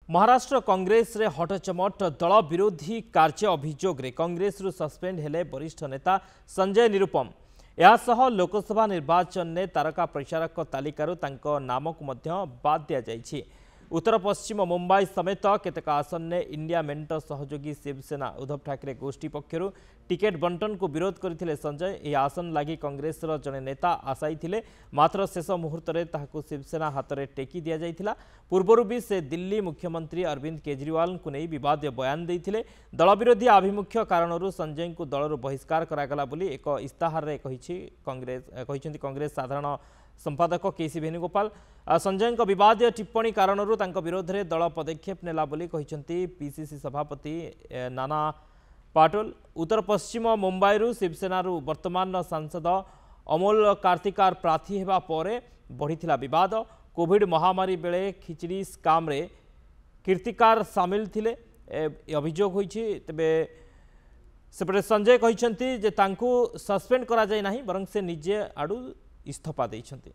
महाराष्ट्र कांग्रेस रे हटचमट दल विरोधी कार्य अभियोग रे कांग्रेस रु सस्पेंड हेले वरिष्ठ नेता संजय निरुपम। यासह लोकसभा निर्वाचन ने तारका प्रचारक तालिकारु तांको नामक मध्य बाद दिया जाइछि। उत्तर पश्चिम मुंबई समेत केतक आसन ने इंडिया मेंट सहयोगी शिवसेना उद्धव ठाकरे गोष्ठी पक्षरु टिकेट बंटन को विरोध करथिले संजय। यह आसन लागि कांग्रेस रो जने नेता आशाई थिले, मात्र शेष मुहूर्त रे ताहाकु शिवसेना हाथ रे टेकी दिया जाइथिला। पूर्वरु भी से दिल्ली मुख्यमंत्री अरविंद केजरीवाल को नहीं विवादीय बयान देइथिले। दल विरोधी आभिमुख्य कारणरू संजय को दलरू बहिष्कार करागला बोली एक इस्ताहार रे कहिछि कांग्रेस साधारण संपादक केसी वेणुगोपाल। संजय विवादीय टिप्पणी कारणरू तांको विरोध में दल पदक्षेप नेला बोली कहिसंती पीसीसी सभापति नाना पाटोल। उत्तर पश्चिम मुंबई शिवसेना वर्तमान सांसद अमोल कार्तिकार प्रार्थी हेबा परे बढ़िथिला विवाद। कोविड महामारी बेले खिचड़ी स्काम रे कीर्तिकार सामिल थिले अभियोग होइछि। तबे सेपटे संजय कहिसंती जे तांको सस्पेंड करा जाय नाही, बरं से निजे आडू इस्तीफा देइछंती।